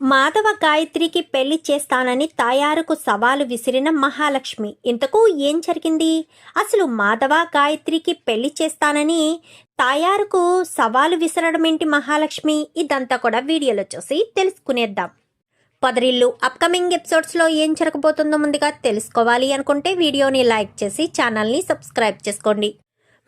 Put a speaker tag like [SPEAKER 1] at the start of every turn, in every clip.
[SPEAKER 1] మాధవ గాయత్రికి పెళ్లి చేస్తానని తాయారుకు సవాలు విసిరిన మహాలక్ష్మి. ఇంతకు ఏం జరిగింది? అసలు మాధవ గాయత్రికి పెళ్లి చేస్తానని తాయారుకు సవాలు విసరడం ఏంటి మహాలక్ష్మి? ఇదంతా కూడా వీడియోలో చూసి తెలుసుకునేద్దాం. పొదరిల్లు అప్కమింగ్ ఎపిసోడ్స్లో ఏం జరగబోతుందో ముందుగా తెలుసుకోవాలి అనుకుంటే వీడియోని లైక్ చేసి ఛానల్ని సబ్స్క్రైబ్ చేసుకోండి.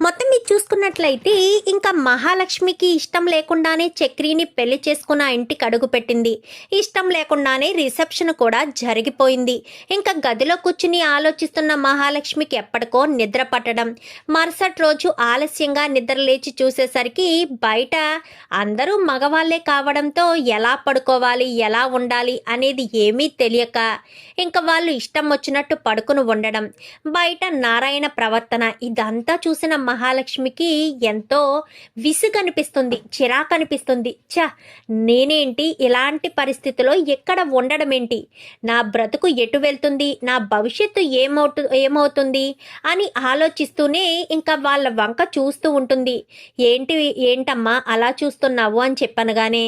[SPEAKER 1] మొత్తం మీరు చూసుకున్నట్లయితే ఇంకా మహాలక్ష్మికి ఇష్టం లేకుండానే చక్రిని పెళ్లి చేసుకున్న ఇంటికి అడుగు పెట్టింది. ఇష్టం లేకుండానే రిసెప్షన్ కూడా జరిగిపోయింది. ఇంకా గదిలో కూర్చుని ఆలోచిస్తున్న మహాలక్ష్మికి ఎప్పటికో నిద్ర పట్టడం, మరుసటి రోజు ఆలస్యంగా నిద్ర లేచి చూసేసరికి బయట అందరూ మగవాళ్లే కావడంతో ఎలా పడుకోవాలి, ఎలా ఉండాలి అనేది ఏమీ తెలియక ఇంకా వాళ్ళు ఇష్టం వచ్చినట్టు పడుకుని ఉండడం, బయట నారాయణ ప్రవర్తన, ఇదంతా చూసిన మహాలక్ష్మికి ఎంతో విసుగనిపిస్తుంది, చిరాకనిపిస్తుంది. నేనేంటి ఇలాంటి పరిస్థితిలో ఎక్కడ ఉండడం ఏంటి, నా బ్రతుకు ఎటు వెళ్తుంది, నా భవిష్యత్తు ఏమవుతుంది అని ఆలోచిస్తూనే ఇంకా వాళ్ళ వంక చూస్తూ ఉంటుంది. ఏంటమ్మా అలా చూస్తున్నావు అని చెప్పనగానే,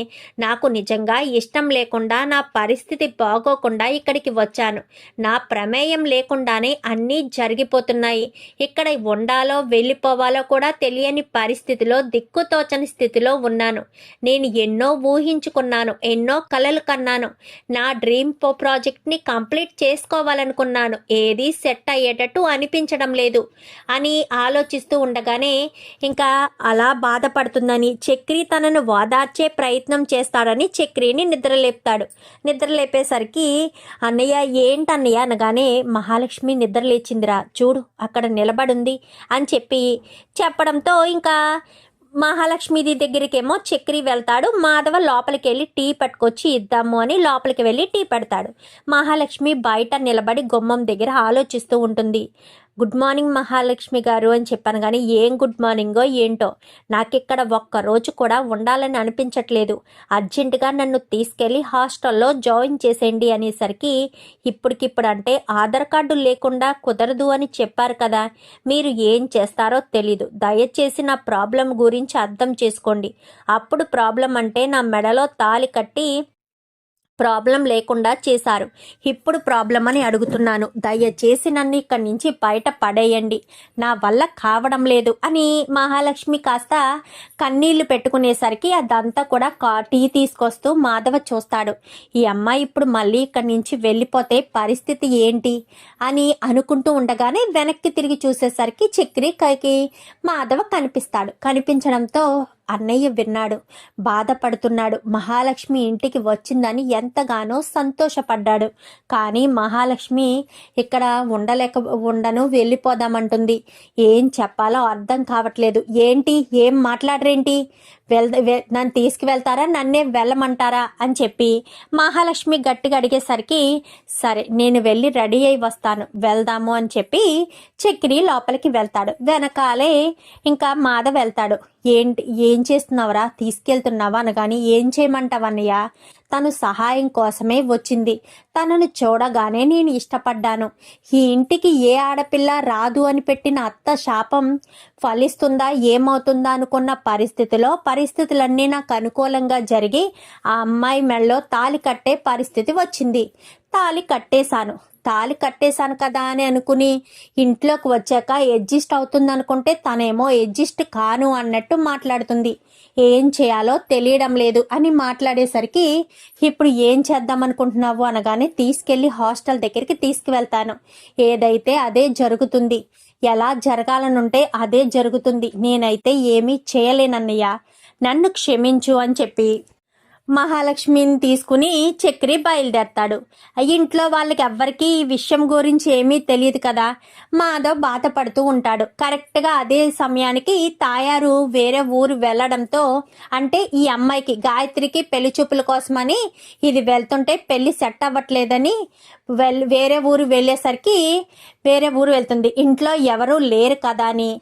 [SPEAKER 1] నాకు నిజంగా ఇష్టం లేకుండా నా పరిస్థితి బాగోకుండా ఇక్కడికి వచ్చాను. నా ప్రమేయం లేకుండానే అన్నీ జరిగిపోతున్నాయి. ఇక్కడ ఉండాలో వెళ్ళిపోవాలో కూడా తెలియని పరిస్థితిలో, దిక్కుతోచని స్థితిలో ఉన్నాను. నేను ఎన్నో ఊహించుకున్నాను, ఎన్నో కలలు కన్నాను. నా డ్రీమ్ ప్రాజెక్ట్ని కంప్లీట్ చేసుకోవాలనుకున్నాను. ఏది సెట్ అయ్యేటట్టు అనిపించడం లేదు అని ఆలోచిస్తూ ఉండగానే ఇంకా అలా బాధపడుతుందని చక్రి తనను వాదార్చే ప్రయత్నం చేస్తాడని చక్రిని నిద్రలేపుతాడు. నిద్రలేపేసరికి అన్నయ్య ఏంటన్నయ్య అనగానే, మహాలక్ష్మి నిద్రలేచిందిరా చూడు అక్కడ నిలబడుంది అని చెప్పడంతో ఇంకా మహాలక్ష్మిది దగ్గరికేమో చక్రి వెళ్తాడు. మాధవ లోపలికి వెళ్ళి టీ పట్టుకొచ్చి ఇద్దాము అని లోపలికి వెళ్ళి టీ పెడతాడు. మహాలక్ష్మి బయట నిలబడి గుమ్మం దగ్గర ఆలోచిస్తూ ఉంటుంది. గుడ్ మార్నింగ్ మహాలక్ష్మి గారు అని చెప్పాను, కానీ ఏం గుడ్ మార్నింగో ఏంటో నాకిక్కడ ఒక్కరోజు కూడా ఉండాలని అనిపించట్లేదు. అర్జెంటుగా నన్ను తీసుకెళ్ళి హాస్టల్లో జాయిన్ చేసేయండి అనేసరికి, ఇప్పటికిప్పుడు అంటే ఆధార్ కార్డు లేకుండా కుదరదు అని చెప్పారు కదా, మీరు ఏం చేస్తారో తెలీదు. దయచేసి నా ప్రాబ్లం గురించి అర్థం చేసుకోండి. అప్పుడు ప్రాబ్లం అంటే నా మెడలో తాళి కట్టి ప్రాబ్లం లేకుండా చేశారు. ఇప్పుడు ప్రాబ్లం అని అడుగుతున్నాను. దయచేసి నన్ను ఇక్కడి నుంచి బయట పడేయండి, నా వల్ల కావడం లేదు అని మహాలక్ష్మి కాస్త కన్నీళ్లు పెట్టుకునేసరికి అదంతా కూడా టీ తీసుకొస్తూ మాధవ చూస్తాడు. ఈ అమ్మాయి ఇప్పుడు మళ్ళీ ఇక్కడి నుంచి వెళ్ళిపోతే పరిస్థితి ఏంటి అని అనుకుంటూ ఉండగానే వెనక్కి తిరిగి చూసేసరికి చక్రి కైకి మాధవ కనిపిస్తాడు. కనిపించడంతో అన్నయ్య విన్నాడు, బాధపడుతున్నాడు. మహాలక్ష్మి ఇంటికి వచ్చిందని ఎంతగానో సంతోషపడ్డాడు. కానీ మహాలక్ష్మి ఇక్కడ ఉండను వెళ్ళిపోదామంటుంది. ఏం చెప్పాలో అర్థం కావట్లేదు. ఏంటి ఏం మాట్లాడరేంటి, నన్ను తీసుకువెళ్తారా, నన్నే వెళ్ళమంటారా అని చెప్పి మహాలక్ష్మి గట్టిగా అడిగేసరికి, సరే నేను వెళ్ళి రెడీ అయి వస్తాను వెళ్దాము అని చెప్పి చక్రి లోపలికి వెళ్తాడు. వెనకాలే ఇంకా మాధవ్ వెళ్తాడు. ఏం చేస్తున్నావురా, తీసుకెళ్తున్నావా అనగాని, ఏం చేయమంటావన్నయ్య, తను సహాయం కోసమే వచ్చింది. తనను చూడగానే నేను ఇష్టపడ్డాను. ఈ ఇంటికి ఏ ఆడపిల్ల రాదు అని పెట్టిన అత్త శాపం ఫలిస్తుందా ఏమవుతుందా అనుకున్న పరిస్థితులన్నీ నాకు అనుకూలంగా జరిగి ఆ అమ్మాయి మెడలో తాళి కట్టే పరిస్థితి వచ్చింది. తాళి కట్టేశాను కదా అని అనుకుని ఇంట్లోకి వచ్చాక అడ్జస్ట్ అవుతుంది అనుకుంటే తనేమో అడ్జస్ట్ కాను అన్నట్టు మాట్లాడుతుంది. ఏం చేయాలో తెలియడం లేదు అని మాట్లాడేసరికి, ఇప్పుడు ఏం చేద్దాం అనుకుంటున్నావు అనగానే, తీసుకెళ్లి హాస్టల్ దగ్గరికి తీసుకువెళ్తాను. ఏదైతే అదే జరుగుతుంది, ఎలా జరగాలనుంటే అదే జరుగుతుంది. నేనైతే ఏమీ చేయలేనన్నయ్య, నన్ను క్షమించు అని చెప్పి మహాలక్ష్మిని తీసుకుని చక్రి బయలుదేరతాడు. ఇంట్లో వాళ్ళకి ఎవ్వరికి ఈ విషయం గురించి ఏమీ తెలియదు కదా. మాధవ్ బాధపడుతూ ఉంటాడు. కరెక్ట్గా అదే సమయానికి తాయారు వేరే ఊరు వెళ్ళడంతో, అంటే ఈ అమ్మాయికి గాయత్రికి పెళ్లి చూపుల కోసమని ఇది వెళ్తుంటే పెళ్లి సెట్ అవ్వట్లేదని వేరే ఊరు వెళ్ళేసరికి వేరే ఊరు వెళ్తుంది. ఇంట్లో ఎవరూ లేరు కదా అని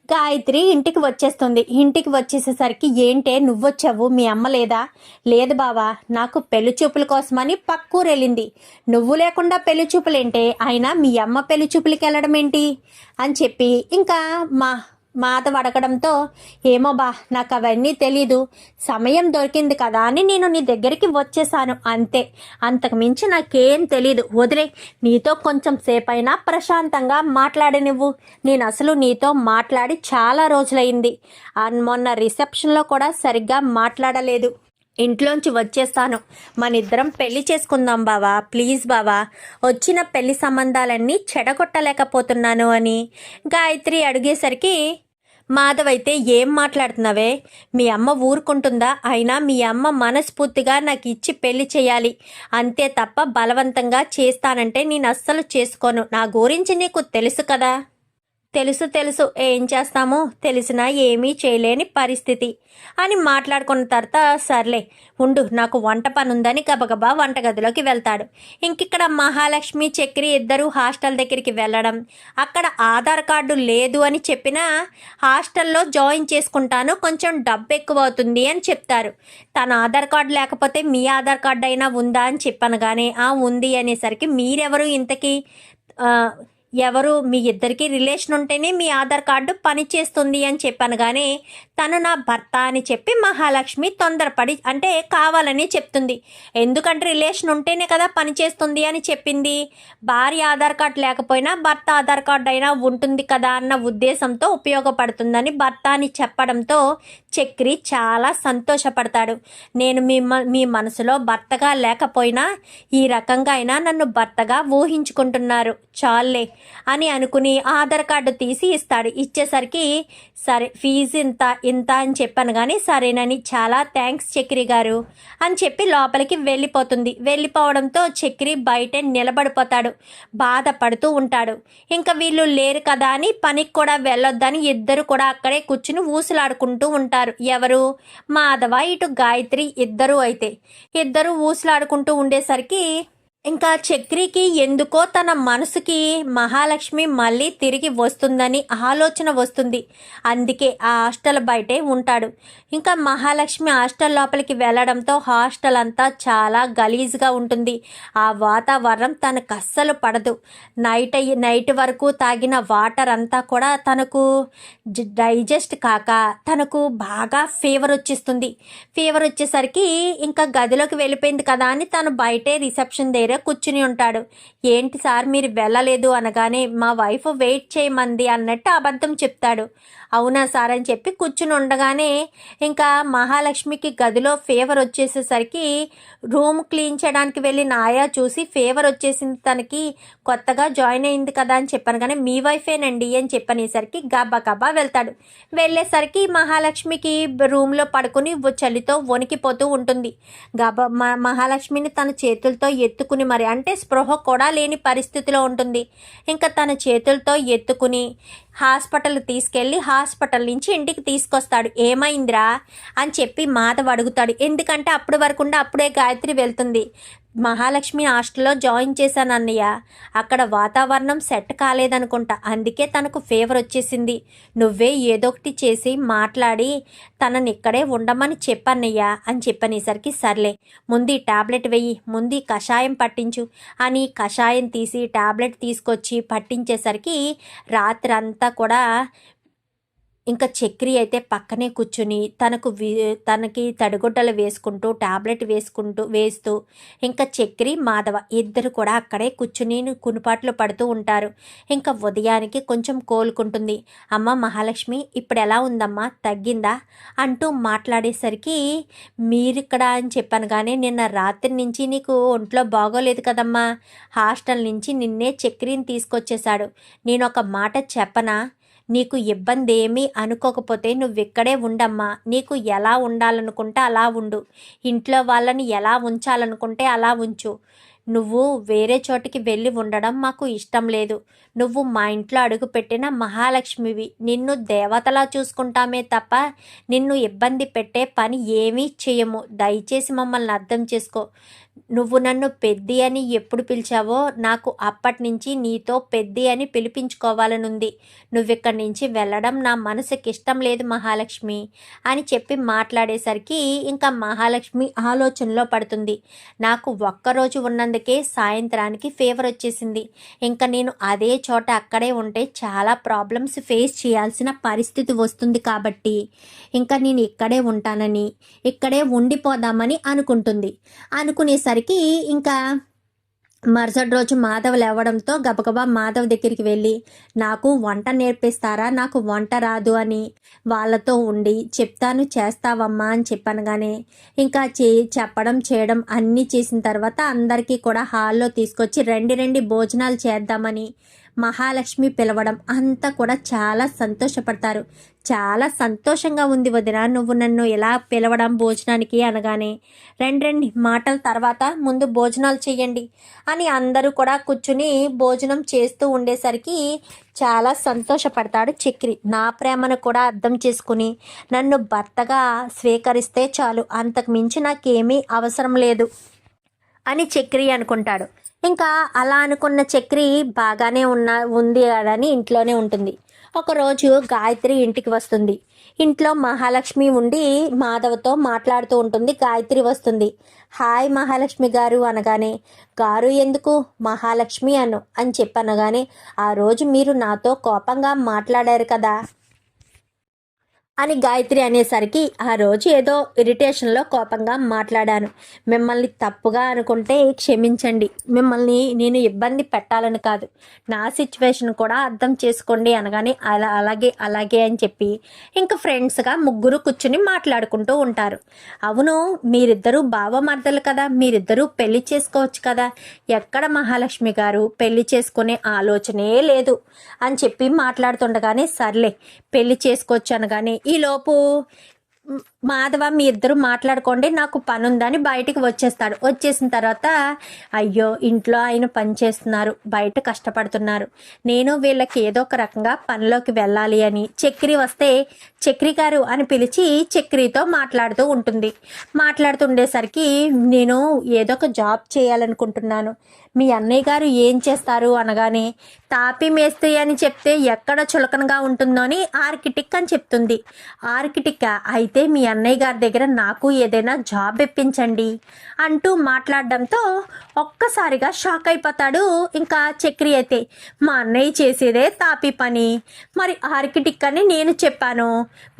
[SPEAKER 1] గాయత్రి ఇంటికి వచ్చేస్తుంది. ఇంటికి వచ్చేసేసరికి, ఏంటే నువ్వొచ్చావు, మీ అమ్మ లేదా? లేదు బావా, నాకు పెళ్లి చూపుల కోసమని పక్కూరు వెళ్ళింది. నువ్వు లేకుండా పెళ్లి చూపులేంటే, అయినా మీ అమ్మ పెళ్లి చూపులకి వెళ్ళడం ఏంటి అని చెప్పి ఇంకా మాధవ్ అడగడంతో, ఏమో బా, నాకు అవన్నీ తెలీదు, సమయం దొరికింది కదా అని నేను నీ దగ్గరికి వచ్చేసాను అంతే, అంతకు మించి నాకేం తెలీదు, వదిలే. నీతో కొంచెం సేపైనా ప్రశాంతంగా మాట్లాడనివ్వు. నేను అసలు నీతో మాట్లాడి చాలా రోజులైంది. మొన్న రిసెప్షన్లో కూడా సరిగ్గా మాట్లాడలేదు. ఇంట్లోంచి వచ్చేస్తాను. మనిద్దరం పెళ్లి చేసుకుందాం బావా, ప్లీజ్ బావా. వచ్చిన పెళ్లి సంబంధాలన్నీ చెడగొట్టలేకపోతున్నాను అని గాయత్రి అడిగేసరికి, మాధవ్ అయితే, ఏం మాట్లాడుతున్నావే? మీ అమ్మ ఊరుకుంటుందా? అయినా మీ అమ్మ మనస్ఫూర్తిగా నాకు ఇచ్చి పెళ్లి చేయాలి అంతే తప్ప బలవంతంగా చేస్తానంటే నేను అస్సలు చేసుకోను. నా గురించి నీకు తెలుసు కదా. తెలుసు తెలుసు, ఏం చేస్తామో, తెలిసినా ఏమీ చేయలేని పరిస్థితి అని మాట్లాడుకున్న తర్వాత, సర్లే ఉండు, నాకు వంట పని ఉందని గబగబా వంటగదిలోకి వెళ్తాడు. ఇంకిక్కడ మహాలక్ష్మి, చక్రి ఇద్దరు హాస్టల్ దగ్గరికి వెళ్ళడం, అక్కడ ఆధార్ కార్డు లేదు అని చెప్పినా హాస్టల్లో జాయిన్ చేసుకుంటాను, కొంచెం డబ్బు ఎక్కువ అవుతుంది అని చెప్తారు. తన ఆధార్ కార్డు లేకపోతే మీ ఆధార్ కార్డు అయినా ఉందా అని చెప్పనగానే, ఉంది అనేసరికి, మీరెవరు ఇంతకీ, ఎవరు, మీ ఇద్దరికి రిలేషన్ ఉంటేనే మీ ఆధార్ కార్డు పనిచేస్తుంది అని చెప్పాను. కానీ తను నా భర్త అని చెప్పి మహాలక్ష్మి తొందరపడి, అంటే కావాలని చెప్తుంది. ఎందుకంటే రిలేషన్ ఉంటేనే కదా పనిచేస్తుంది అని చెప్పింది. భార్య ఆధార్ కార్డు లేకపోయినా భర్త ఆధార్ కార్డు అయినా ఉంటుంది కదా అన్న ఉద్దేశంతో ఉపయోగపడుతుందని భర్త అని చెప్పడంతో చక్రి చాలా సంతోషపడతాడు. నేను మీ మనసులో భర్తగా లేకపోయినా ఈ రకంగా అయినా నన్ను భర్తగా ఊహించుకుంటున్నారు, చాలే అని అనుకుని ఆధార్ కార్డు తీసి ఇస్తాడు. ఇచ్చేసరికి, సరే ఫీజు ఇంత అని చెప్పాను కానీ సరేనని, చాలా థ్యాంక్స్ చక్రి గారు అని చెప్పి లోపలికి వెళ్ళిపోతుంది. వెళ్ళిపోవడంతో చక్రి బయటే నిలబడిపోతాడు, బాధపడుతూ ఉంటాడు. ఇంకా వీళ్ళు లేరు కదా అని పనికి కూడా వెళ్ళొద్దని ఇద్దరు కూడా అక్కడే కూర్చుని ఊసులాడుకుంటూ ఉంటారు. ఎవరు? మాధవ, ఇటు గాయత్రి ఇద్దరు ఊసులాడుకుంటూ ఉండేసరికి ఇంకా చక్రికి ఎందుకో తన మనసుకి మహాలక్ష్మి మళ్ళీ తిరిగి వస్తుందని ఆలోచన వస్తుంది. అందుకే ఆ హాస్టల్ బయటే ఉంటాడు. ఇంకా మహాలక్ష్మి హాస్టల్ లోపలికి వెళ్ళడంతో హాస్టల్ అంతా చాలా గలీజ్గా ఉంటుంది. ఆ వాతావరణం తనకు అస్సలు పడదు. నైట్ వరకు తాగిన వాటర్ అంతా కూడా తనకు డైజెస్ట్ కాక తనకు బాగా ఫీవర్ వచ్చేసరికి ఇంకా గదిలోకి వెళ్ళిపోయింది కదా అని తను బయటే రిసెప్షన్ దగ్గర కూర్చుని ఉంటాడు. ఏంటి సార్ మీరు వెళ్ళలేదు అనగానే, మా వైఫ్ వెయిట్ చేయమంది అన్నట్టు అబద్ధం చెప్తాడు. అవునా సార్ అని చెప్పి కూర్చుని ఉండగానే ఇంకా మహాలక్ష్మికి గదిలో ఫీవర్ వచ్చేసేసరికి రూమ్ క్లీన్ చేయడానికి వెళ్ళిన ఆయా చూసి, ఫీవర్ వచ్చేసింది తనకి, కొత్తగా జాయిన్ అయింది కదా అని చెప్పాను కానీ మీ వైఫేనండి అని చెప్పనేసరికి గబా వెళ్తాడు. వెళ్ళేసరికి మహాలక్ష్మికి రూమ్లో పడుకుని చలితో వణికిపోతూ ఉంటుంది. మహాలక్ష్మిని తన చేతులతో ఎత్తుకుని, మరి అంటే స్పృహ కూడా లేని పరిస్థితిలో ఉంటుంది. ఇంకా తన చేతులతో ఎత్తుకుని హాస్పిటల్ తీసుకెళ్ళి హాస్పిటల్ నుంచి ఇంటికి తీసుకొస్తాడు. ఏమైందిరా అని చెప్పి మాధవ్ అడుగుతాడు. ఎందుకంటే అప్పటి వరకు అప్పుడే గాయత్రి వెళ్తుంది. మహాలక్ష్మి హాస్టల్లో జాయిన్ చేశాను అన్నయ్య, అక్కడ వాతావరణం సెట్ కాలేదనుకుంటా, అందుకే తనకు ఫీవర్ వచ్చేసింది. నువ్వే ఏదో ఒకటి చేసి మాట్లాడి తనని ఇక్కడే ఉండమని చెప్పన్నయ్య అని చెప్పనేసరికి, సర్లే ముందు ఈ టాబ్లెట్ వెయ్యి, ముందు ఈ కషాయం పట్టించు అని కషాయం తీసి టాబ్లెట్ తీసుకొచ్చి పట్టించేసరికి రాత్రంతా కూడా ఇంకా చక్రి అయితే పక్కనే కూర్చుని తనకి తడిగుడ్డలు వేసుకుంటూ టాబ్లెట్ వేస్తూ ఇంకా చక్రి, మాధవ ఇద్దరు కూడా అక్కడే కూర్చుని కునుపాట్లు పడుతూ ఉంటారు. ఇంకా ఉదయానికి కొంచెం కోలుకుంటుంది. అమ్మ మహాలక్ష్మి ఇప్పుడు ఎలా ఉందమ్మా, తగ్గిందా అంటూ మాట్లాడేసరికి, మీరిక్కడ అని చెప్పాను కానీ నిన్న రాత్రి నుంచి నీకు ఒంట్లో బాగోలేదు కదమ్మా, హాస్టల్ నుంచి నిన్నే చక్రిని తీసుకొచ్చేశాడు. నేను ఒక మాట చెప్పనా, నీకు ఇబ్బంది ఏమీ అనుకోకపోతే నువ్విక్కడే ఉండమ్మా, నీకు ఎలా ఉండాలనుకుంటే అలా ఉండు, ఇంట్లో వాళ్ళని ఎలా ఉంచాలనుకుంటే అలా ఉంచు. నువ్వు వేరే చోటికి వెళ్ళి ఉండడం మాకు ఇష్టం లేదు. నువ్వు మా ఇంట్లో అడుగుపెట్టిన మహాలక్ష్మివి, నిన్ను దేవతలా చూసుకుంటామే తప్ప నిన్ను ఇబ్బంది పెట్టే పని ఏమీ చేయము. దయచేసి మమ్మల్ని అర్థం చేసుకో. నువ్వు నన్ను పెద్ది అని ఎప్పుడు పిలిచావో నాకు అప్పటి నుంచి నీతో పెద్ది అని పిలిపించుకోవాలనుంది. నువ్విక్కడి నుంచి వెళ్ళడం నా మనసుకి ఇష్టం లేదు మహాలక్ష్మి అని చెప్పి మాట్లాడేసరికి ఇంకా మహాలక్ష్మి ఆలోచనలో పడుతుంది. నాకు ఒక్కరోజు ఉన్నందుకు అప్పటికే సాయంత్రానికి ఫీవర్ వచ్చేసింది. ఇంకా నేను అదే చోట అక్కడే ఉంటే చాలా ప్రాబ్లమ్స్ ఫేస్ చేయాల్సిన పరిస్థితి వస్తుంది కాబట్టి ఇంకా నేను ఇక్కడే ఉంటానని, ఇక్కడే ఉండిపోదామని అనుకునేసరికి ఇంకా మరుసటి రోజు మాధవ్ లేవడంతో గబగబా మాధవ్ దగ్గరికి వెళ్ళి నాకు వంట నేర్పిస్తారా, నాకు వంట రాదు అని వాళ్ళతో ఉండి చెప్తాను చేస్తావమ్మా అని చెప్పనగానే ఇంకా చెప్పడం చేయడం అన్నీ చేసిన తర్వాత అందరికీ కూడా హాల్లో తీసుకొచ్చి రండి భోజనాలు చేద్దామని మహాలక్ష్మి పిలవడం అంతా కూడా చాలా సంతోషపడతారు. చాలా సంతోషంగా ఉంది వదిన నువ్వు నన్ను ఎలా పిలవడం భోజనానికి అనగానే రండి మాటల తర్వాత ముందు భోజనాలు చేయండి అని అందరూ కూడా కూర్చుని భోజనం చేస్తూ ఉండేసరికి చాలా సంతోషపడతాడు చక్రి. నా ప్రేమను కూడా అర్థం చేసుకుని నన్ను భర్తగా స్వీకరిస్తే చాలు, అంతకు మించి నాకేమీ అవసరం లేదు అని చక్రి అనుకుంటాడు. ఇంకా అలా అనుకున్న చక్రి బాగానే ఉంది అని ఇంట్లోనే ఉంటుంది. ఒకరోజు గాయత్రి ఇంటికి వస్తుంది. ఇంట్లో మహాలక్ష్మి ఉండి మాధవ్తో మాట్లాడుతూ ఉంటుంది. గాయత్రి వస్తుంది. హాయ్ మహాలక్ష్మి గారు అనగానే గారు ఎందుకు మహాలక్ష్మి అని చెప్పనగానే ఆ రోజు మీరు నాతో కోపంగా మాట్లాడారు కదా అని గాయత్రి అనేసరికి ఆ రోజు ఏదో ఇరిటేషన్లో కోపంగా మాట్లాడాను, మిమ్మల్ని తప్పుగా అనుకుంటే క్షమించండి, మిమ్మల్ని నేను ఇబ్బంది పెట్టాలని కాదు, నా సిచ్యువేషన్ కూడా అర్థం చేసుకోండి అనగానే అలాగే అని చెప్పి ఇంకా ఫ్రెండ్స్గా ముగ్గురు కూర్చుని మాట్లాడుకుంటూ ఉంటారు. అవును మీరిద్దరూ బావమర్దలు కదా, మీరిద్దరూ పెళ్లి చేసుకోవచ్చు కదా, ఎక్కడ మహాలక్ష్మి గారు పెళ్లి చేసుకునే ఆలోచనే లేదు అని చెప్పి మాట్లాడుతుండగానే సర్లే పెళ్లి చేసుకోవచ్చు అనగానే ఈలోపు మాధవ మీ ఇద్దరు మాట్లాడుకోండి నాకు పని ఉందని బయటికి వచ్చేస్తాడు. వచ్చేసిన తర్వాత అయ్యో ఇంట్లో ఆయన పని చేస్తున్నారు, బయట కష్టపడుతున్నారు, నేను వీళ్ళకి ఏదో ఒక రకంగా పనిలోకి వెళ్ళాలి అని చక్రి వస్తే చక్రి గారు అని పిలిచి చక్రితో మాట్లాడుతూ ఉంటుంది. మాట్లాడుతుండేసరికి నేను ఏదో ఒక జాబ్ చేయాలనుకుంటున్నాను, మీ అన్నయ్య గారు ఏం చేస్తారు అనగానే తాపి మేస్త్రి అని చెప్తే ఎక్కడ చులకనగా ఉంటుందో అని ఆర్కిటెక్ట్ అని చెప్తుంది. ఆర్కిటెక్ట్ అయితే మీ అన్నయ్య గారి దగ్గర నాకు ఏదైనా జాబ్ ఇప్పించండి అంటూ మాట్లాడడంతో ఒక్కసారిగా షాక్ అయిపోతాడు. ఇంకా చక్రి అయితే మా అన్నయ్య చేసేదే తాపి పని, మరి ఆర్కిటెక్ట్ అని నేను చెప్పాను,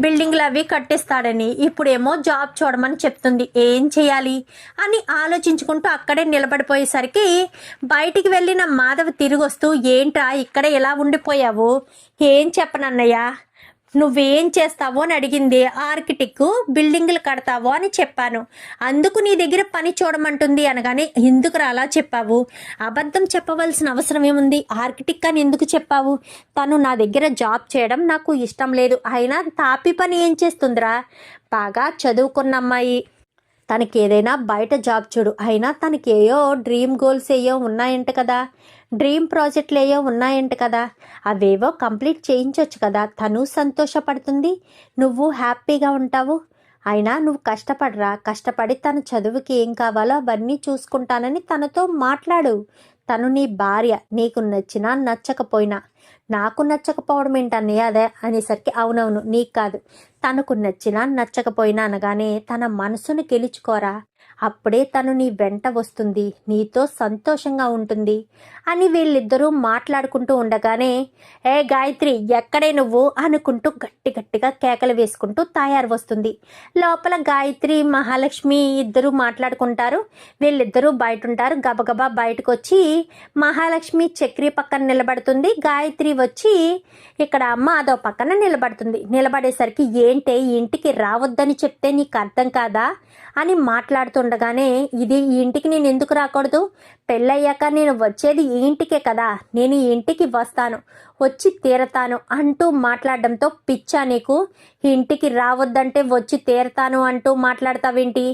[SPEAKER 1] బిల్డింగ్లు అవి కట్టిస్తాడని, ఇప్పుడేమో జాబ్ చూడమని చెప్తుంది, ఏం చేయాలి అని ఆలోచించుకుంటూ అక్కడే నిలబడిపోయేసరికి బయటికి వెళ్ళిన మాధవ్ తిరిగి వస్తూ ఏంట్రా ఇక్కడ ఎలా ఉండిపోయావు, ఏం చెప్పనన్నయ్య, నువ్వేం చేస్తావో అని అడిగింది. ఆర్కిటెక్ట్ బిల్డింగ్లు కడతావో అని చెప్పాను, అందుకు నీ దగ్గర పని చూడమంటుంది అనగానే ఎందుకు అలా చెప్పావు, అబద్ధం చెప్పవలసిన అవసరం ఏముంది, ఆర్కిటెక్ట్ అని ఎందుకు చెప్పావు, తను నా దగ్గర జాబ్ చేయడం నాకు ఇష్టం లేదు, అయినా తాపి పని ఏం చేస్తుందిరా, బాగా చదువుకున్న అమ్మాయి, తనకి ఏదైనా బయట జాబ్ చూడు, అయినా తనకి ఏయో డ్రీమ్ గోల్స్ ఏయో ఉన్నాయంట కదా, డ్రీమ్ ప్రాజెక్టులు ఏయో ఉన్నాయంట కదా, అవేవో కంప్లీట్ చేయించవచ్చు కదా, తను సంతోషపడుతుంది, నువ్వు హ్యాపీగా ఉంటావు, అయినా నువ్వు కష్టపడరా, కష్టపడి తన చదువుకి ఏం కావాలో అవన్నీ చూసుకుంటానని తనతో మాట్లాడు, తను నీ భార్య, నీకు నచ్చినా నచ్చకపోయినా, నాకు నచ్చకపోవడం ఏంటన్నయ్య అదే అనేసరికి అవునవును నీకు కాదు, తనకు నచ్చినా నచ్చకపోయినా అనగానే తన మనసును గెలుచుకోరా, అప్పుడే తను నీ వెంట వస్తుంది, నీతో సంతోషంగా ఉంటుంది అని వీళ్ళిద్దరూ మాట్లాడుకుంటూ ఉండగానే ఏ గాయత్రి ఎక్కడే నువ్వు అనుకుంటూ గట్టిగా కేకలు వేసుకుంటూ తయారు వస్తుంది. లోపల గాయత్రి మహాలక్ష్మి ఇద్దరు మాట్లాడుకుంటారు. వీళ్ళిద్దరూ బయట ఉంటారు. గబగబా బయటకు వచ్చి మహాలక్ష్మి చక్రి పక్కన నిలబడుతుంది, గాయత్రి వచ్చి ఇక్కడ అదో పక్కన నిలబడుతుంది. నిలబడేసరికి ఏంటే ఇంటికి రావద్దని చెప్తే నీకు అర్థం కాదా అని మాట్లాడుతుండగానే ఇది ఈ ఇంటికి నేను ఎందుకు రాకూడదు, పెళ్ళయ్యాక నేను వచ్చేది ఈ ఇంటికే కదా, నేను ఈ ఇంటికి వస్తాను, వచ్చి తీరతాను అంటూ మాట్లాడడంతో పిచ్చా నీకు, ఇంటికి రావద్దంటే వచ్చి తీరతాను అంటూ మాట్లాడతావేంటి,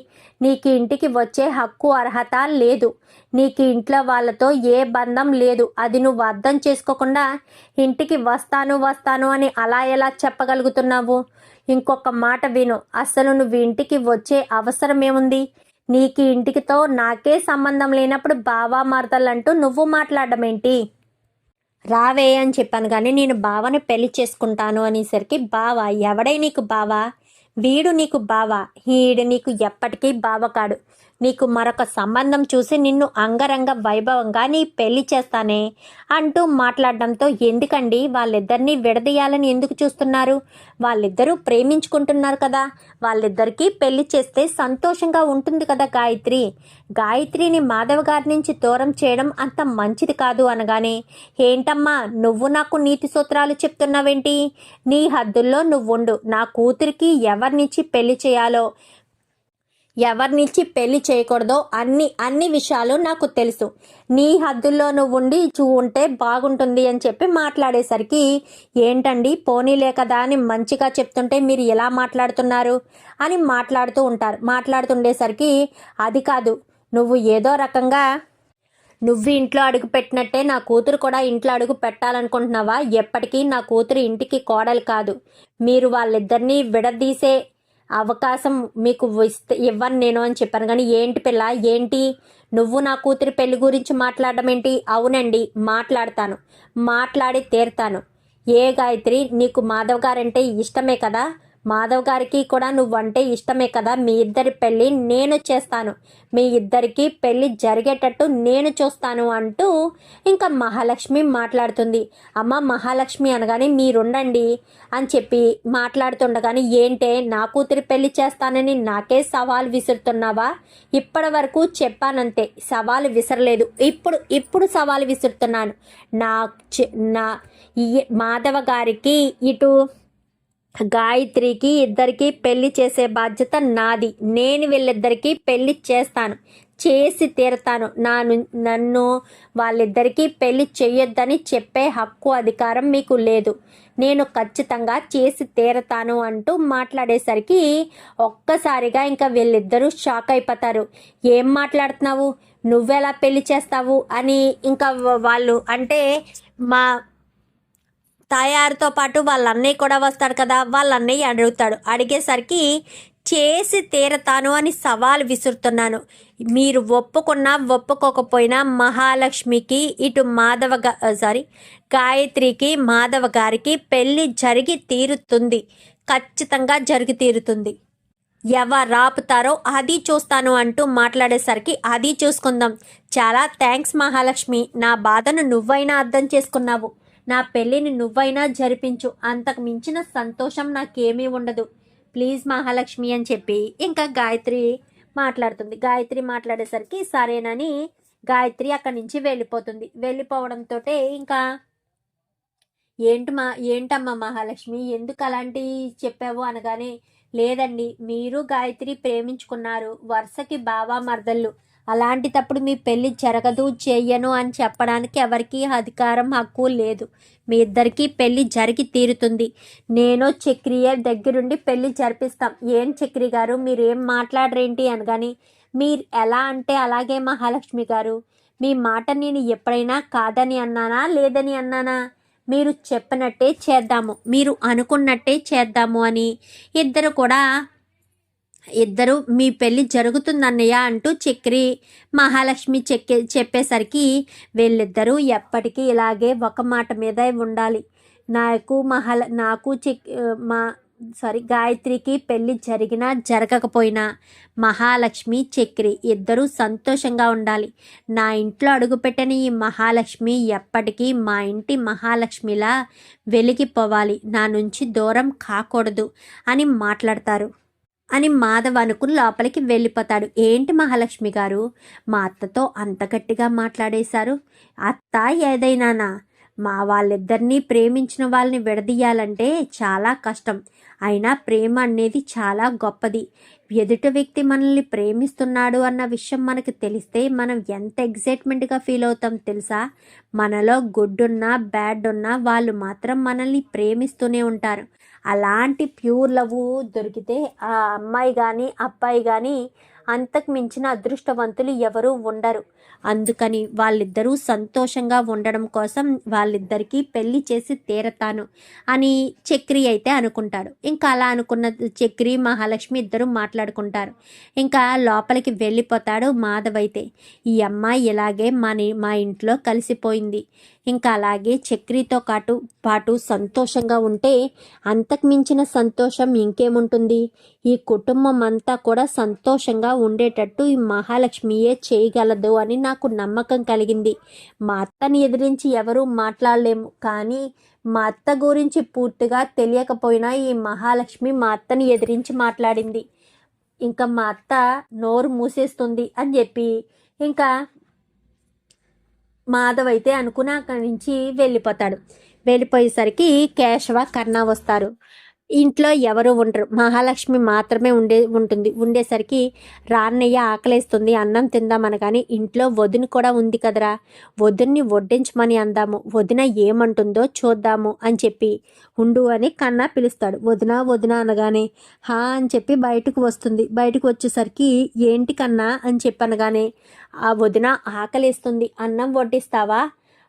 [SPEAKER 1] నీకు ఇంటికి వచ్చే హక్కు అర్హత లేదు, నీకు ఇంట్లో వాళ్ళతో ఏ బంధం లేదు, అది నువ్వు అర్థం చేసుకోకుండా ఇంటికి వస్తాను అని అలా ఎలా చెప్పగలుగుతున్నావు, ఇంకొక మాట విను, అసలు నువ్వు ఇంటికి వచ్చే అవసరం ఏముంది, నీకు ఇంటికితో నాకే సంబంధం లేనప్పుడు బావా మరదలంటూ నువ్వు మాట్లాడడం ఏంటి, రావే అని చెప్పాను కానీ నేను బావని పెళ్లి చేసుకుంటాను అనేసరికి బావా ఎవడే నీకు బావా, వీడు నీకు బావా, ఈడు నీకు ఎప్పటికీ బావ కాడు, నీకు మరొక సంబంధం చూసి నిన్ను అంగరంగ వైభవంగా నీ పెళ్లి చేస్తానే అంటూ మాట్లాడడంతో, ఎందుకండి వాళ్ళిద్దరినీ విడదీయాలని ఎందుకు చూస్తున్నారు? వాళ్ళిద్దరూ ప్రేమించుకుంటున్నారు కదా, వాళ్ళిద్దరికీ పెళ్లి చేస్తే సంతోషంగా ఉంటుంది కదా గాయత్రిని మాధవ్ గారి నుంచి దూరం చేయడం అంత మంచిది కాదు అనగానే, ఏంటమ్మా నువ్వు నాకు నీతి సూత్రాలు చెప్తున్నావేంటి? నీ హద్దుల్లో నువ్వుండు. నా కూతురికి ఎవరినిచ్చి పెళ్లి చేయాలో, ఎవరినిచ్చి పెళ్లి చేయకూడదో అన్ని విషయాలు నాకు తెలుసు. నీ హద్దుల్లో నువ్వు ఉండి ఉంటే బాగుంటుంది అని చెప్పి మాట్లాడేసరికి, ఏంటండి పోనీలే కదా అని మంచిగా చెప్తుంటే మీరు ఎలా మాట్లాడుతున్నారు అని మాట్లాడుతుండేసరికి, అది కాదు, నువ్వు ఏదో రకంగా నువ్వు ఇంట్లో అడుగు పెట్టినట్టే నా కూతురు కూడా ఇంట్లో అడుగు పెట్టాలనుకుంటున్నావా? ఎప్పటికీ నా కూతురు ఇంటికి కోడలు కాదు. మీరు వాళ్ళిద్దరినీ విడదీసే అవకాశం మీకు ఇవ్వను నేను అని చెప్పాను. కానీ ఏంటి పిల్ల, ఏంటి నువ్వు నా కూతురి పెళ్లి గురించి మాట్లాడడం ఏంటి? అవునండి మాట్లాడతాను, మాట్లాడి తీరుతాను. గాయత్రి, నీకు మాధవ్ గారంటే ఇష్టమే కదా, మాధవ్ గారికి కూడా నువ్వంటే ఇష్టమే కదా, మీ ఇద్దరి పెళ్ళి నేను చేస్తాను, మీ ఇద్దరికి పెళ్ళి జరిగేటట్టు నేను చూస్తాను అంటూ ఇంకా మహాలక్ష్మి మాట్లాడుతుంది. అమ్మ మహాలక్ష్మి అనగానే, మీరుండండి అని చెప్పి మాట్లాడుతుండగానే, ఏంటే నా కూతురి పెళ్లి చేస్తానని నాకే సవాల్ విసురుతున్నావా? ఇప్పటి వరకు చెప్పానంతే, సవాలు విసరలేదు. ఇప్పుడు సవాలు విసురుతున్నాను. నా మాధవ గారికి ఇటు గాయత్రికి ఇద్దరికి పెళ్లి చేసే బాధ్యత నాది. నేను వీళ్ళిద్దరికీ పెళ్లి చేసి తీరుతాను. నన్ను వాళ్ళిద్దరికీ పెళ్లి చెయ్యొద్దని చెప్పే హక్కు అధికారం మీకు లేదు. నేను ఖచ్చితంగా చేసి తీరుతాను అంటూ మాట్లాడేసరికి ఒక్కసారిగా ఇంకా వీళ్ళిద్దరూ షాక్ అయిపోతారు. ఏం మాట్లాడుతున్నావు, నువ్వెలా పెళ్లి చేస్తావు అని ఇంకా వాళ్ళు, అంటే మా తాయారుతో పాటు వాళ్ళ అన్నయ్య కూడా వస్తాడు కదా, వాళ్ళ అన్నయ్య అడిగేసరికి, చేసి తీరతాను అని సవాల్ విసురుతున్నాను. మీరు ఒప్పుకున్నా ఒప్పుకోకపోయినా మహాలక్ష్మికి ఇటు గాయత్రికి మాధవ గారికి పెళ్ళి జరిగి తీరుతుంది, ఖచ్చితంగా జరిగి తీరుతుంది. ఎవరాపుతారో అది చూస్తాను అంటూ మాట్లాడేసరికి, అది చూసుకుందాం. చాలా థ్యాంక్స్ మహాలక్ష్మి, నా బాధను నువ్వైనా అర్థం చేసుకున్నావు, నా పెళ్ళిని నువ్వైనా జరిపించు, అంతకు మించిన సంతోషం నాకేమీ ఉండదు, ప్లీజ్ మహాలక్ష్మి అని చెప్పి ఇంకా గాయత్రి మాట్లాడేసరికి సరేనని గాయత్రి అక్కడి నుంచి వెళ్ళిపోతుంది. వెళ్ళిపోవడంతో ఇంకా ఏంటమ్మా మహాలక్ష్మి ఎందుకు అలాంటివి చెప్పావు అనగానే, లేదండి మీరు గాయత్రి ప్రేమించుకున్నారు, వరుసకి బావా మరదళ్ళు, అలాంటిటప్పుడు మీ పెళ్ళి జరగదు చెయ్యను అని చెప్పడానికి ఎవరికి అధికారం హక్కు లేదు. మీ ఇద్దరికీ పెళ్ళి జరిగి తీరుతుంది. నేను చక్రియ దగ్గరుండి పెళ్ళి జరిపిస్తాం. ఏం చక్రి గారు మీరేం మాట్లాడరేంటి అనగాని, మీరు ఎలా అంటే అలాగే మహాలక్ష్మి గారు, మీ మాట నేను ఎప్పుడైనా కాదని అన్నానా లేదని అన్నానా? మీరు చెప్పినట్టే చేద్దాము, మీరు అనుకున్నట్టే చేద్దాము అని ఇద్దరు మీ పెళ్ళి జరుగుతుందన్నయ్య అంటూ చక్రి మహాలక్ష్మి చెప్పేసరికి, వీళ్ళిద్దరూ ఎప్పటికీ ఇలాగే ఒక మాట మీద ఉండాలి. గాయత్రికి పెళ్ళి జరిగినా జరగకపోయినా మహాలక్ష్మి చక్రి ఇద్దరూ సంతోషంగా ఉండాలి. నా ఇంట్లో అడుగుపెట్టిన ఈ మహాలక్ష్మి ఎప్పటికీ మా ఇంటి మహాలక్ష్మిలా వెలిగిపోవాలి, నా నుంచి దూరం కాకూడదు అని మాట్లాడతారు అని మాధవ్ అనుకుని లోపలికి వెళ్ళిపోతాడు. ఏంటి మహాలక్ష్మి గారు మా అత్తతో అంత గట్టిగా మాట్లాడేశారు? అత్త ఏదైనానా, వాళ్ళిద్దరినీ ప్రేమించిన వాళ్ళని విడదీయాలంటే చాలా కష్టం. అయినా ప్రేమ అనేది చాలా గొప్పది. ఎదుటి వ్యక్తి మనల్ని ప్రేమిస్తున్నాడు అన్న విషయం మనకు తెలిస్తే మనం ఎంత ఎగ్జైట్మెంట్గా ఫీల్ అవుతాం తెలుసా? మనలో గుడ్ ఉన్నా బ్యాడ్ ఉన్నా వాళ్ళు మాత్రం మనల్ని ప్రేమిస్తూనే ఉంటారు. అలాంటి ప్యూర్ లవ్ దొరికితే ఆ అమ్మాయి కానీ అబ్బాయి కానీ అంతకు మించిన అదృష్టవంతులు ఎవరూ ఉండరు. అందుకని వాళ్ళిద్దరూ సంతోషంగా ఉండడం కోసం వాళ్ళిద్దరికీ పెళ్లి చేసి తీరతాను అని చక్రి అయితే అనుకుంటాడు. ఇంకా అలా అనుకున్న చక్రి మహాలక్ష్మి ఇద్దరు మాట్లాడుకుంటారు. ఇంకా లోపలికి వెళ్ళిపోతాడు మాధవ్ అయితే. ఈ అమ్మాయి ఇలాగే మా ఇంట్లో కలిసిపోయింది, ఇంకా అలాగే చక్రితో పాటు సంతోషంగా ఉంటే అంతకు మించిన సంతోషం ఇంకేముంటుంది. ఈ కుటుంబం అంతా కూడా సంతోషంగా ఉండేటట్టు ఈ మహాలక్ష్మియే చేయగలదు అని నాకు నమ్మకం కలిగింది. మా అత్తని ఎదిరించి ఎవరూ మాట్లాడలేము, కానీ మా అత్త గురించి పూర్తిగా తెలియకపోయినా ఈ మహాలక్ష్మి మా అత్తని ఎదిరించి మాట్లాడింది. ఇంకా మా అత్త నోరు మూసేస్తుంది అని చెప్పి ఇంకా మాధవ్ అయితే అనుకుని అక్కడి నుంచి వెళ్ళిపోతాడు. వెళ్ళిపోయేసరికి కేశవ కర్ణ వస్తారు. ఇంట్లో ఎవరు ఉండరు, మహాలక్ష్మి మాత్రమే ఉండేసరికి రాన్నయ్య ఆకలేస్తుంది అన్నం తిందామనగాని ఇంట్లో వదిన కూడా ఉంది కదరా, వదిన్ని వడ్డించమని అందాము, వదిన ఏమంటుందో చూద్దాము అని చెప్పి ఉండు అని కన్నా పిలుస్తాడు. వదిన అనగానే హా అని చెప్పి బయటకు వస్తుంది. బయటకు వచ్చేసరికి ఏంటి కన్నా అని చెప్పి అనగానే ఆ వదిన ఆకలేస్తుంది, అన్నం వడ్డిస్తావా?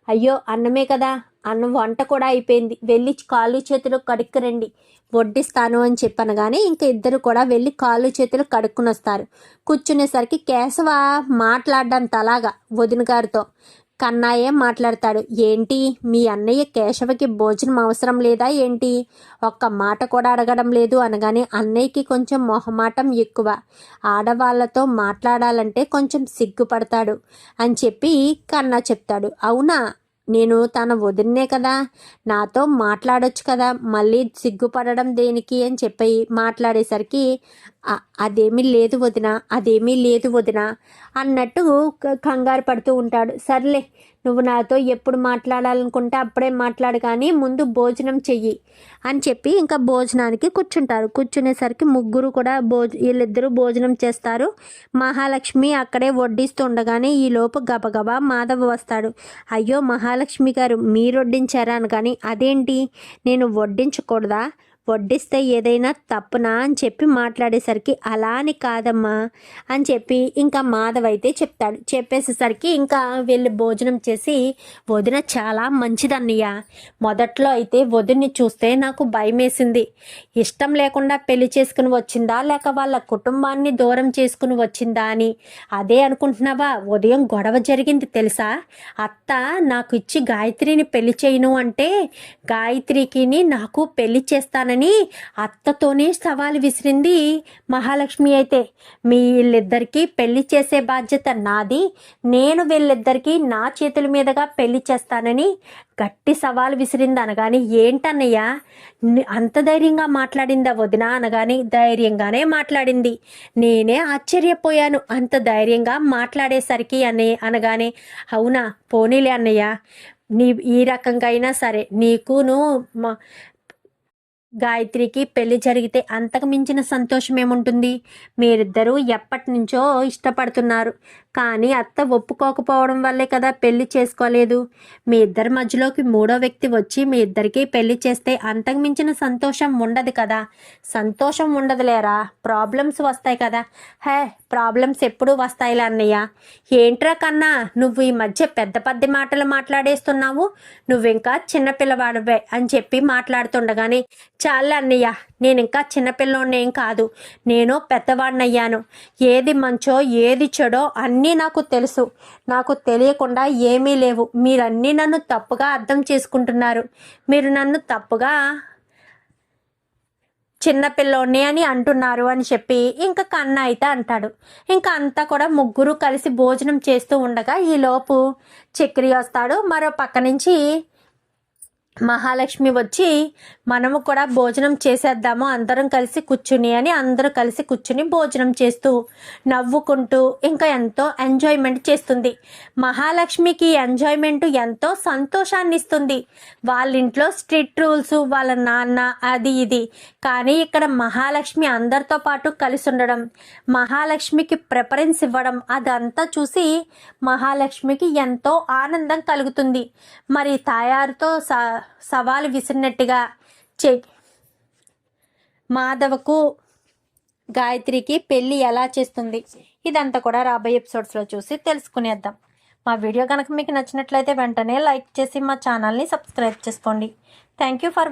[SPEAKER 1] అయ్యో అన్నమే కదా, అన్నం వంట కూడా అయిపోయింది, వెళ్ళి కాళ్ళు చేతులు కడుక్కురండి, వడ్డిస్తాను అని చెప్పనగానే ఇంకా ఇద్దరు కూడా వెళ్ళి కాళ్ళు చేతులు కడుక్కుని వస్తారు. కూర్చునేసరికి కేశవ మాట్లాడడం అలాగా వదిన గారితో కన్నాయే మాట్లాడతాడు. ఏంటి మీ అన్నయ్య కేశవకి భోజనం అవసరం లేదా ఏంటి, ఒక్క మాట కూడా అడగడం లేదు అనగానే అన్నయ్యకి కొంచెం మొహమాటం ఎక్కువ, ఆడవాళ్లతో మాట్లాడాలంటే కొంచెం సిగ్గుపడతాడు అని చెప్పి కన్నా చెప్తాడు. అవునా, నేను తన వదిన్నే కదా, నాతో మాట్లాడొచ్చు కదా, మళ్ళీ సిగ్గుపడడం దేనికి అని చెప్పి మాట్లాడేసరికి అదేమీ లేదు వదిన అన్నట్టు కంగారు పడుతూ ఉంటాడు. సర్లే, నువ్వు నాతో ఎప్పుడు మాట్లాడాలనుకుంటే అప్పుడే మాట్లాడు, కానీ ముందు భోజనం చెయ్యి అని చెప్పి ఇంకా భోజనానికి కూర్చుంటారు. కూర్చునేసరికి ముగ్గురు కూడా వీళ్ళిద్దరూ భోజనం చేస్తారు. మహాలక్ష్మి అక్కడే వడ్డిస్తుండగానే ఈలోపు గబగబా మాధవ్ వస్తాడు. అయ్యో మహాలక్ష్మి గారు మీరు వడ్డించారా అనగాని అదేంటి నేను వడ్డించకూడదా, వడ్డిస్తే ఏదైనా తప్పునా అని చెప్పి మాట్లాడేసరికి అలా అని కాదమ్మా అని చెప్పి ఇంకా మాధవ్ అయితే చెప్తాడు. చెప్పేసేసరికి ఇంకా వెళ్ళి భోజనం చేసి వదిన చాలా మంచిదన్నయ్య, మొదట్లో అయితే వదిన్ని చూస్తే నాకు భయమేసింది, ఇష్టం లేకుండా పెళ్లి చేసుకుని వచ్చిందా లేక వాళ్ళ కుటుంబాన్ని దూరం చేసుకుని వచ్చిందా అని. అదే అనుకుంటున్నావా, ఉదయం గొడవ జరిగింది తెలుసా, అత్త నాకు ఇచ్చి గాయత్రిని పెళ్లి చేయను అంటే గాయత్రికి నాకు పెళ్లి చేస్తానని అత్తతోనే సవాలు విసిరింది మహాలక్ష్మి. అయితే మీ వీళ్ళిద్దరికీ పెళ్లి చేసే బాధ్యత నాది, నేను వీళ్ళిద్దరికీ నా చేతుల మీదుగా పెళ్లి చేస్తానని గట్టి సవాలు విసిరింది అనగాని ఏంటన్నయ్య అంత ధైర్యంగా మాట్లాడిందా వదిన అనగాని ధైర్యంగానే మాట్లాడింది, నేనే ఆశ్చర్యపోయాను అంత ధైర్యంగా మాట్లాడేసరికి అనగానే అవునా పోనీలే అన్నయ్య, నీ ఈ రకంగా అయినా సరే నీకును గాయత్రికి పెళ్లి జరిగితే అంతకు మించిన సంతోషం ఏముంటుంది. మీరిద్దరూ ఎప్పటి నుంచో ఇష్టపడుతున్నారు, కానీ అత్త ఒప్పుకోకపోవడం వల్లే కదా పెళ్లి చేసుకోలేదు. మీ ఇద్దరి మధ్యలోకి మూడో వ్యక్తి వచ్చి మీ ఇద్దరికి పెళ్లి చేస్తే అంతకు మించిన సంతోషం ఉండదు కదా. సంతోషం ఉండదులేరా, ప్రాబ్లమ్స్ వస్తాయి కదా. ప్రాబ్లమ్స్ ఎప్పుడు వస్తాయిలే అన్నయ్య. ఏంట్రా కన్నా నువ్వు ఈ మధ్య పెద్ద మాటలు మాట్లాడేస్తున్నావు, నువ్వింకా చిన్నపిల్లవాడివే అని చెప్పి మాట్లాడుతుండగానే చాలే అన్నయ్య, నేను ఇంకా చిన్నపిల్లోనేం కాదు, నేను పెద్దవాడినయ్యాను, ఏది మంచో ఏది చెడో అన్నీ నాకు తెలుసు, నాకు తెలియకుండా ఏమీ లేవు, మీరన్నీ నన్ను తప్పుగా అర్థం చేసుకుంటున్నారు, మీరు నన్ను తప్పుగా చిన్నపిల్లోని అని అంటున్నారు అని చెప్పి ఇంకా కన్న అయితే అంటాడు. ఇంకా అంతా కూడా ముగ్గురు కలిసి భోజనం చేస్తూ ఉండగా ఈలోపు చక్రి వస్తాడు. మరో పక్క నుంచి మహాలక్ష్మి వచ్చి మనము కూడా భోజనం చేసేద్దాము అందరం కలిసి కూర్చుని అని అందరూ కలిసి కూర్చుని భోజనం చేస్తూ నవ్వుకుంటూ ఇంకా ఎంతో ఎంజాయ్మెంట్ చేస్తుంది. మహాలక్ష్మికి ఎంజాయ్మెంట్ ఎంతో సంతోషాన్ని ఇస్తుంది. వాళ్ళ ఇంట్లో స్ట్రిక్ట్ రూల్స్, వాళ్ళ నాన్న అది ఇది, కానీ ఇక్కడ మహాలక్ష్మి అందరితో పాటు కలిసి ఉండడం, మహాలక్ష్మికి ప్రిఫరెన్స్ ఇవ్వడం, అదంతా చూసి మహాలక్ష్మికి ఎంతో ఆనందం కలుగుతుంది. మరి తాయారుతో సవాలు విసిరినట్టుగా మాధవకు గాయత్రికి పెళ్ళి ఎలా చేస్తుంది, ఇదంతా కూడా రాబోయే ఎపిసోడ్స్లో చూసి తెలుసుకునేద్దాం. మా వీడియో కనుక మీకు నచ్చినట్లయితే వెంటనే లైక్ చేసి మా ఛానల్ని సబ్స్క్రైబ్ చేసుకోండి. Thank you for